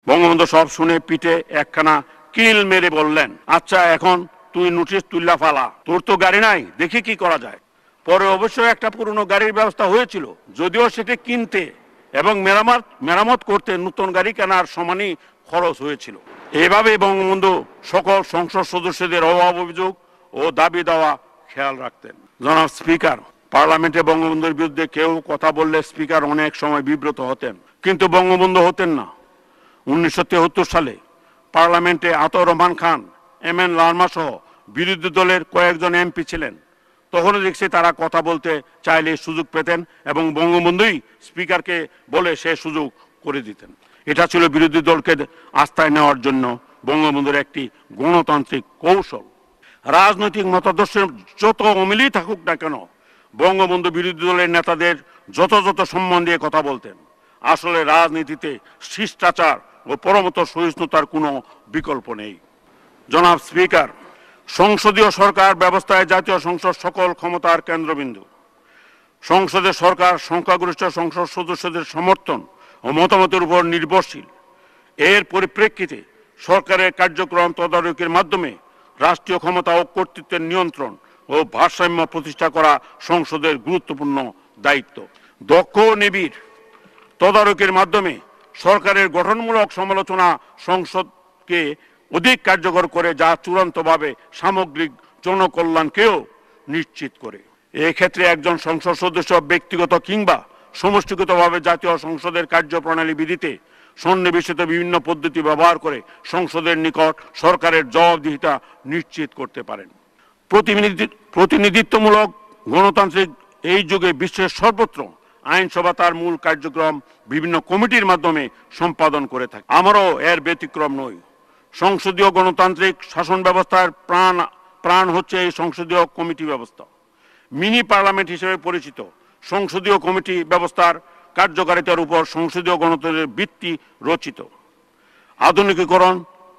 বঙ্গবন্ধু সব শুনে পিঠে একখানা কিল মেরে বললেন, আচ্ছা এখন তুই নোটিশ তুল্লা ফালা, তোর তো গাড়ি নাই, দেখি কি করা যায়। পরে অবশ্যই একটা পুরনো গাড়ির ব্যবস্থা হয়েছিল, যদিও সেটি কিনতে এবং মেরামত করতে নতুন গাড়ি কেনার সমানই খরচ হয়েছিল। এভাবে বঙ্গবন্ধু সকল সংসদ সদস্যদের অভাব অভিযোগ ও দাবি দেওয়া খেয়াল রাখতেন। জনাব স্পিকার, পার্লামেন্টে বঙ্গবন্ধুর বিরুদ্ধে কেউ কথা বললে স্পিকার অনেক সময় বিব্রত হতেন, কিন্তু বঙ্গবন্ধু হতেন না। 1973 সালে পার্লামেন্টে আতাউর রহমান খান, এম.এন. লারমা সহ বিরোধী দলের কয়েকজন এমপি ছিলেন। তখনও দেখছি তারা কথা বলতে চাইলে সুযোগ পেতেন এবং বঙ্গবন্ধুই স্পিকারকে বলে সে সুযোগ করে দিতেন। এটা ছিল বিরোধী দলকে আস্থায় নেওয়ার জন্য বঙ্গবন্ধুর একটি গণতান্ত্রিক কৌশল। রাজনৈতিক মতাদর্শের যত অমিলই থাকুক না কেন, বঙ্গবন্ধু বিরোধী দলের নেতাদের যথাযথ সম্মান দিয়ে কথা বলতেন। আসলে রাজনীতিতে শিষ্টাচার ও পরমত সহিষ্ণুতার কোনো বিকল্প নেই। জনাব স্পিকার, সংসদীয় সরকার ব্যবস্থায় জাতীয় সংসদ সকল ক্ষমতার কেন্দ্রবিন্দু। সংসদের সরকার সংখ্যাগরিষ্ঠ সংসদ সদস্যদের সমর্থন ও মতামতের উপর নির্ভরশীল। এর পরিপ্রেক্ষিতে সরকারের কার্যক্রম তদারকির মাধ্যমে রাষ্ট্রীয় ক্ষমতা ও কর্তৃত্বের নিয়ন্ত্রণ ও ভারসাম্য প্রতিষ্ঠা করা সংসদের গুরুত্বপূর্ণ দায়িত্ব। দক্ষ ও নিবিড় তদারকির মাধ্যমে সরকারের গঠনমূলক সমালোচনা সংসদকে অধিক কার্যকর করে, যা চূড়ান্তভাবে সামগ্রিক জনকল্যাণকেও নিশ্চিত করে। এক্ষেত্রে একজন সংসদ সদস্য ব্যক্তিগত কিংবা সমষ্টিগতভাবে জাতীয় সংসদের কার্যপ্রণালী বিধিতে সন্নিবেশিত বিভিন্ন পদ্ধতি ব্যবহার করে সংসদের নিকট সরকারের জবাবদিহিতা নিশ্চিত করতে পারেন। প্রতিনিধিত্বমূলক গণতান্ত্রিক এই যুগে বিশ্বের সর্বত্র আইনসভা তার মূল কার্যক্রম বিভিন্ন কমিটির মাধ্যমে সম্পাদন করে থাকে। আমারও এর ব্যতিক্রম নই। সংসদীয় গণতান্ত্রিক শাসন ব্যবস্থার প্রাণ হচ্ছে এই সংসদীয় কমিটি ব্যবস্থা। মিনি পার্লামেন্ট হিসেবে পরিচিত সংসদীয় কমিটি ব্যবস্থার কার্যকারিতার উপর সংসদীয় গণতন্ত্রের ভিত্তি রচিত। আধুনিকীকরণ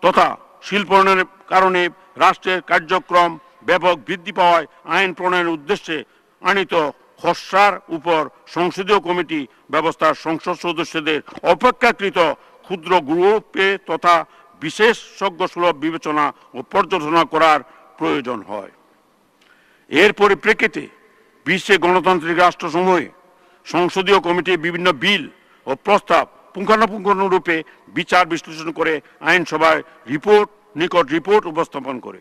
তথা শিল্পায়নের কারণে রাষ্ট্রের কার্যক্রম ব্যাপক বৃদ্ধি পাওয়ায় আইন প্রণয়নের উদ্দেশ্যে আনিত খসড়ার উপর সংসদীয় কমিটি ব্যবস্থার সংসদ সদস্যদের অপেক্ষাকৃত ক্ষুদ্র গ্রুপে তথা বিশেষজ্ঞ সুলভ বিবেচনা ও পর্যালোচনা করার প্রয়োজন হয়। এর পরিপ্রেক্ষিতে বিশ্বে গণতান্ত্রিক রাষ্ট্রসমূহে সংসদীয় কমিটি বিভিন্ন বিল ও প্রস্তাব পুঙ্খানুপুঙ্খরূপে বিচার বিশ্লেষণ করে আইনসভায় নিকট রিপোর্ট উপস্থাপন করে।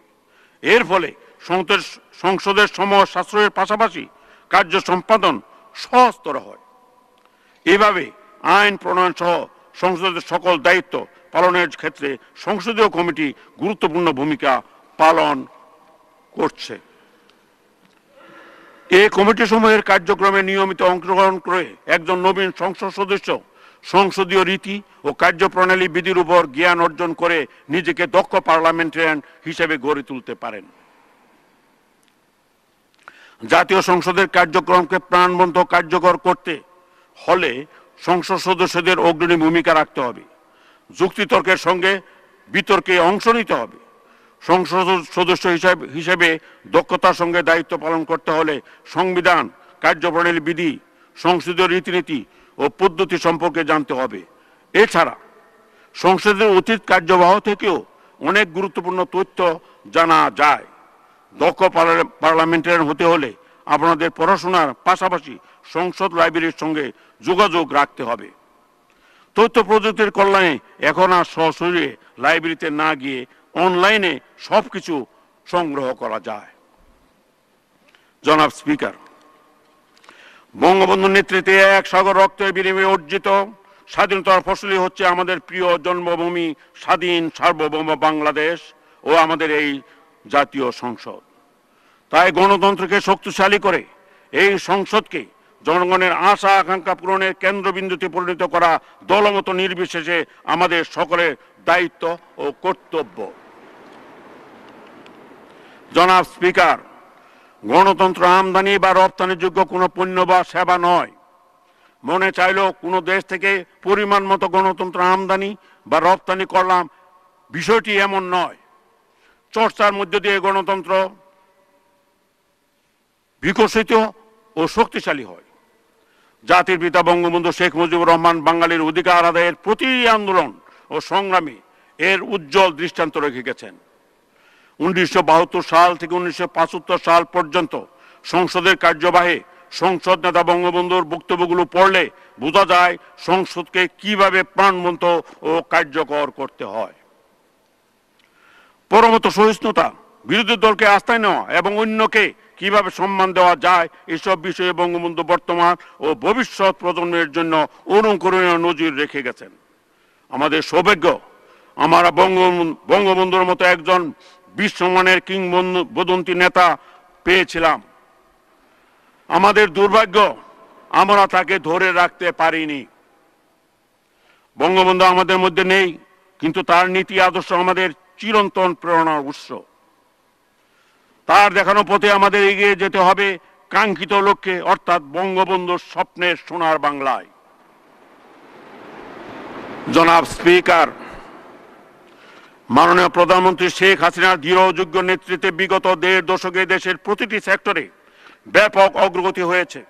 এর ফলে সংসদের সময় সাশ্রয়ের পাশাপাশি কার্য সম্পাদন সহজতর হয়। এভাবে আইন প্রণয়ন সহ সংসদের সকল দায়িত্ব পালনের ক্ষেত্রে সংসদীয় কমিটি গুরুত্বপূর্ণ ভূমিকা পালন করছে। এই কমিটি সমূহের কার্যক্রমে নিয়মিত অংশগ্রহণ করে একজন নবীন সংসদ সদস্য সংসদীয় রীতি ও কার্যপ্রণালী বিধির উপর জ্ঞান অর্জন করে নিজেকে দক্ষ পার্লামেন্টারিয়ান হিসেবে গড়ে তুলতে পারেন। জাতীয় সংসদের কার্যক্রমকে প্রাণবন্ত কার্যকর করতে হলে সংসদ সদস্যদের অগ্রণী ভূমিকা রাখতে হবে। যুক্তিতর্কের সঙ্গে বিতর্কে অংশ নিতে হবে। সংসদ সদস্য হিসেবে দক্ষতার সঙ্গে দায়িত্ব পালন করতে হলে সংবিধান, কার্যপ্রণালী বিধি, সংসদীয় রীতিনীতি ও পদ্ধতি সম্পর্কে জানতে হবে। এছাড়া সংসদের অতীত কার্যবাহ থেকেও অনেক গুরুত্বপূর্ণ তথ্য জানা যায়। দক্ষ পার্লামেন্টারিয়ান হতে হলে আপনাদের পড়াশোনার পাশাপাশি সংসদ লাইব্রেরির সঙ্গে যোগাযোগ রাখতে হবে। তথ্য প্রযুক্তির কল্যাণে এখন আর সরাসরি লাইব্রেরিতে না গিয়ে অনলাইনে সবকিছু সংগ্রহ করা যায়। জনাব স্পিকার, বঙ্গবন্ধুর নেতৃত্বে এক সাগর রক্তের বিনিময়ে অর্জিত স্বাধীনতার ফসলই হচ্ছে আমাদের প্রিয় জন্মভূমি স্বাধীন সার্বভৌম বাংলাদেশ ও আমাদের এই জাতীয় সংসদ। তাই গণতন্ত্রকে শক্তিশালী করে এই সংসদকে জনগণের আশা আকাঙ্ক্ষা পূরণের কেন্দ্রবিন্দুতে পরিণত করা দলমত নির্বিশেষে আমাদের সকলের দায়িত্ব ও কর্তব্য। জনাব স্পিকার, গণতন্ত্র আমদানি বা রপ্তানির যোগ্য কোনো পণ্য বা সেবা নয়। মনে চাইলেও কোনো দেশ থেকে পরিমাণ মতো গণতন্ত্র আমদানি বা রপ্তানি করলাম, বিষয়টি এমন নয়। চর্চার মধ্য দিয়ে গণতন্ত্র বিকশিত ও শক্তিশালী হয়। জাতির পিতা বঙ্গবন্ধু শেখ মুজিবুর রহমান বাঙালির অধিকার আদায়ের প্রতি আন্দোলন ও সংগ্রামে এর উজ্জ্বল দৃষ্টান্ত রেখে গেছেন। 1972 সাল থেকে 1975 সাল পর্যন্ত সংসদের কার্যবাহে সংসদ নেতা বঙ্গবন্ধুর বক্তব্যগুলো পড়লে বোঝা যায় সংসদকে কিভাবে প্রাণবন্ত ও কার্যকর করতে হয়। পরমত সহিষ্ণুতা, বিরোধী দলকে আস্থায় নেওয়া এবং অন্যকে কিভাবে সম্মান দেওয়া যায় এসব বিষয়ে বঙ্গবন্ধু বর্তমান ও ভবিষ্যৎ প্রজন্মের জন্য অনুকরণীয় নজির রেখে গেছেন। আমাদের সৌভাগ্য আমরা বঙ্গবন্ধুর মতো একজন বিশ্বমানের কিংবদন্তি নেতা পেয়েছিলাম। আমাদের দুর্ভাগ্য আমরা তাকে ধরে রাখতে পারিনি। বঙ্গবন্ধু আমাদের মধ্যে নেই, কিন্তু তার নীতি আদর্শ আমাদের চিরন্তন প্রেরণার উৎস। তার দেখানো পথে আমাদের এগিয়ে যেতে হবে কাঙ্ক্ষিত লক্ষ্যে, অর্থাৎ বঙ্গবন্ধুর স্বপ্নের সোনার বাংলায়। জনাব স্পিকার, মাননীয় প্রধানমন্ত্রী শেখ হাসিনার দৃঢ় যোগ্য নেতৃত্বে বিগত 1.5 দশকে দেশের প্রতিটি সেক্টরে ব্যাপক অগ্রগতি হয়েছে।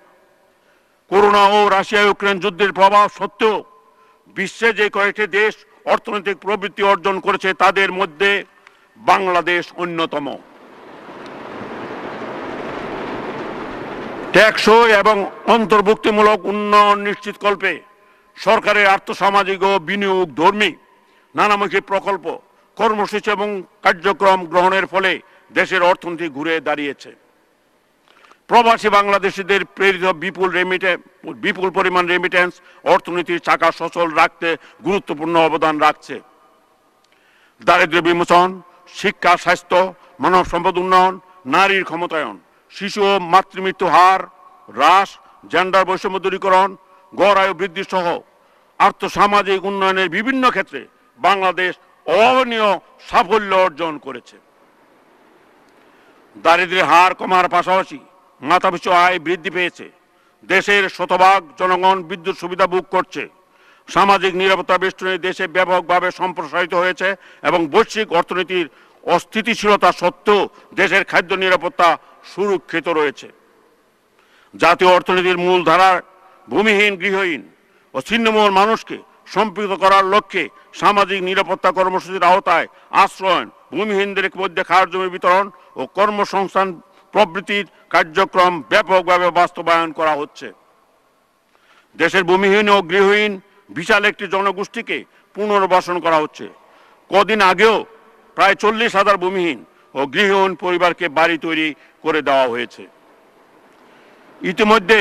করোনা ও রাশিয়া ইউক্রেন যুদ্ধের প্রভাব সত্ত্বেও বিশ্বে যে কয়েকটি দেশ অর্থনৈতিক প্রবৃদ্ধি অর্জন করেছে তাদের মধ্যে বাংলাদেশ অন্যতম। টেকসই এবং অন্তর্ভুক্তিমূলক উন্নয়ন নিশ্চিতকল্পে সরকারের আর্থসামাজিক ও বিনিয়োগ ধর্মী নানামুখী প্রকল্প, কর্মসূচি এবং কার্যক্রম গ্রহণের ফলে দেশের অর্থনীতি ঘুরে দাঁড়িয়েছে। প্রবাসী বাংলাদেশিদের প্রেরিত বিপুল পরিমাণ রেমিটেন্স অর্থনীতির চাকা সচল রাখতে গুরুত্বপূর্ণ অবদান রাখছে। দারিদ্র্য বিমোচন, শিক্ষা, স্বাস্থ্য, মানব সম্পদ উন্নয়ন, নারীর ক্ষমতায়ন, শিশু ও মাতৃমৃত্যু হার হ্রাস, জেন্ডার বৈষম্য দূরীকরণ, গড় আয়ু বৃদ্ধি সহ আর্থসামাজিক উন্নয়নের বিভিন্ন ক্ষেত্রে বাংলাদেশ অভাবনীয় সাফল্য অর্জন করেছে। দারিদ্র্যের হার কমার পাশাপাশি মাথাপিছু আয় বৃদ্ধি পেয়েছে। দেশের শতভাগ জনগণ বিদ্যুৎ সুবিধা ভোগ করছে। সামাজিক নিরাপত্তা বেষ্টনী দেশে ব্যাপকভাবে সম্প্রসারিত হয়েছে এবং বৈশ্বিক অর্থনীতির অস্থিতিশীলতা সত্ত্বেও দেশের খাদ্য নিরাপত্তা সুরক্ষিত রয়েছে। জাতীয় অর্থনীতির মূলধারার ভূমিহীন, গৃহহীন ও ছিন্নমূল মানুষকে সম্পৃক্ত করার লক্ষ্যে সামাজিক নিরাপত্তা কর্মসূচির আওতায় আশ্রয়ন, ভূমিহীনদের মধ্যে খাওয়ার জমি বিতরণ ও কর্মসংস্থান প্রভৃতির কার্যক্রম ব্যাপকভাবে বাস্তবায়ন করা হচ্ছে। দেশের ভূমিহীন ও গৃহহীন বিশাল একটি জনগোষ্ঠীকে পুনর্বাসন করা হচ্ছে। কদিন আগেও প্রায় 40,000 ভূমিহীন ও গৃহহীন পরিবারকে বাড়ি তৈরি করে দেওয়া হয়েছে। ইতিমধ্যে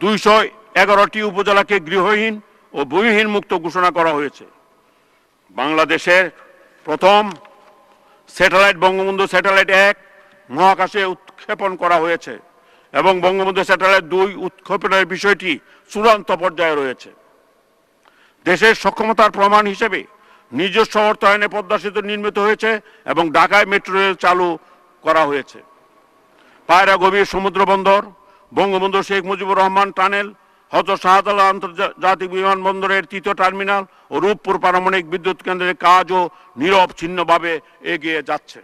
211টি উপজেলাকে গৃহহীন ও ভূমিহীন মুক্ত ঘোষণা করা হয়েছে। বাংলাদেশের প্রথম স্যাটেলাইট বঙ্গবন্ধু স্যাটেলাইট 1 মহাকাশে উৎক্ষেপণ করা হয়েছে এবং বঙ্গবন্ধু স্যাটেলাইট 2 উৎক্ষেপণের বিষয়টি চূড়ান্ত পর্যায়ে রয়েছে। দেশের সক্ষমতার প্রমাণ হিসেবে নিজস্ব অর্থায়নে পদ্মা সেতু নির্মিত হয়েছে এবং ঢাকায় মেট্রো রেল চালু করা হয়েছে। পায়রা গভীর সমুদ্র বন্দর, বঙ্গবন্ধু শেখ মুজিবুর রহমান টানেল, হযরত শাহজালাল আন্তর্জাতিক বিমানবন্দরের 3য় টার্মিনাল ও রূপপুর পারমাণবিক বিদ্যুৎ কেন্দ্রের কাজও নিরবচ্ছিন্নভাবে এগিয়ে যাচ্ছে।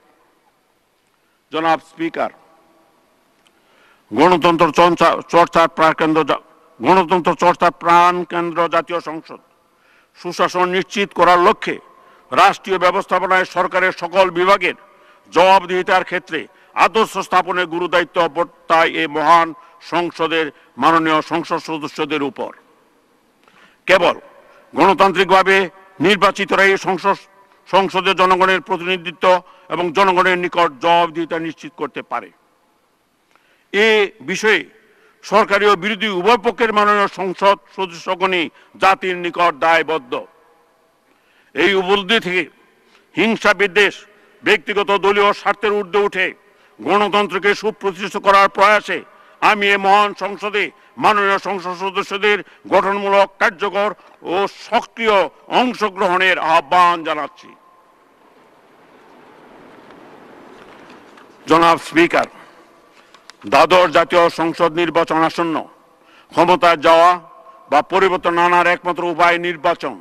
জনাব স্পিকার, গণতন্ত্র চর্চার প্রাণকেন্দ্র জাতীয় সংসদ সুশাসন নিশ্চিত করার লক্ষ্যে রাষ্ট্রীয় ব্যবস্থাপনায় সরকারের সকল বিভাগের জবাবদিহিতার ক্ষেত্রে আদর্শ স্থাপনের গুরুদায়িত্ব বর্তায় এই মহান সংসদের মাননীয় সংসদ সদস্যদের উপর। কেবল গণতান্ত্রিকভাবে নির্বাচিতরা এই সংসদে জনগণের প্রতিনিধিত্ব এবং জনগণের নিকট জবাবদিহিতা নিশ্চিত করতে পারে। এ বিষয়ে সরকারি ও বিরোধী উভয় পক্ষের মাননীয় সংসদ সদস্যগণই জাতির নিকট দায়বদ্ধ। এই উপলব্ধি থেকে হিংসা, বিদ্বেষ, ব্যক্তিগত দলীয় স্বার্থের ঊর্ধ্বে উঠে গণতন্ত্রকে সুপ্রতিষ্ঠিত করার প্রয়াসে আমি এই মহান সংসদে মাননীয় সংসদ সদস্যদের গঠনমূলক, কার্যকর ও সক্রিয় অংশগ্রহণের আহ্বান জানাচ্ছি। জনাব স্পিকার, দ্বাদশ জাতীয় সংসদ নির্বাচন আসন্ন। ক্ষমতায় যাওয়া বা পরিবর্তন আনার একমাত্র উপায় নির্বাচন।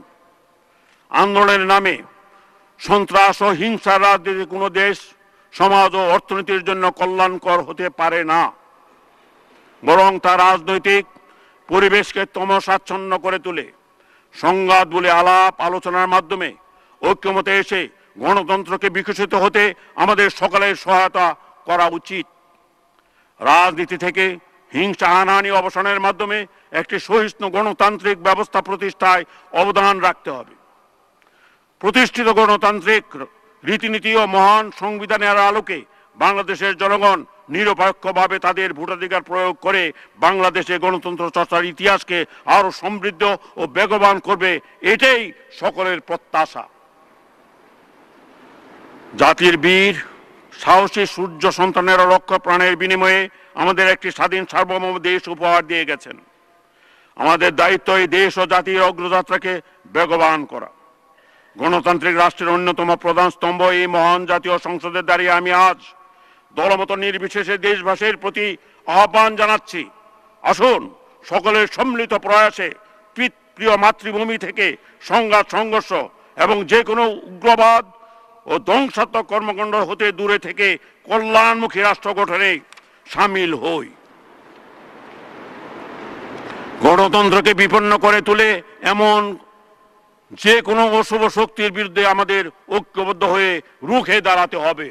আন্দোলনের নামে সন্ত্রাস ও হিংসার রাজনীতি কোনো দেশ, সমাজ ও অর্থনীতির জন্য কল্যাণকর হতে পারে না, বরং তা রাজনৈতিক পরিবেশকে তমসাচ্ছন্ন করে তোলে। সংঘাত বলে আলাপ আলোচনার মাধ্যমে ঐক্যমতে এসে গণতন্ত্রকে বিকশিত হতে আমাদের সকলের সহায়তা করা উচিত। রাজনীতি থেকে হিংসা হানাহানি অবসানের মাধ্যমে একটি সহিষ্ণু গণতান্ত্রিক ব্যবস্থা প্রতিষ্ঠায় অবদান রাখতে হবে। প্রতিষ্ঠিত গণতান্ত্রিক রীতিনীতি ও মহান সংবিধানের আলোকে বাংলাদেশের জনগণ নিরপেক্ষভাবে তাদের ভোটাধিকার প্রয়োগ করে বাংলাদেশে গণতন্ত্র চর্চার ইতিহাসকে আরো সমৃদ্ধ ও বেগবান করবে, এটাই সকলের প্রত্যাশা। জাতির বীর সাহসী সূর্য সন্তানেরা লক্ষ প্রাণের বিনিময়ে আমাদের একটি স্বাধীন সার্বভৌম দেশ উপহার দিয়ে গেছেন। আমাদের দায়িত্ব এই দেশ ও জাতির অগ্রযাত্রাকে বেগবান করা। গণতান্ত্রিক রাষ্ট্রের অন্যতম প্রধান স্তম্ভ এই মহান জাতীয় সংসদে দাঁড়িয়ে আমি আজ দলমত নির্বিশেষে দেশবাসীর প্রতি আহ্বান জানাচ্ছি, আসুন সকলের সম্মিলিত প্রয়াসে প্রিয় মাতৃভূমি থেকে সংঘাত সংঘর্ষ এবং যে কোনো উগ্রবাদ ও ধ্বংসাত্মক কর্মকাণ্ড হতে দূরে থেকে কল্যাণমুখী রাষ্ট্র গঠনে সামিল হই। গণতন্ত্রকে বিপন্ন করে তুলে এমন যে কোনো অশুভ শক্তির বিরুদ্ধে আমাদের ঐক্যবদ্ধ হয়ে রুখে দাঁড়াতে হবে।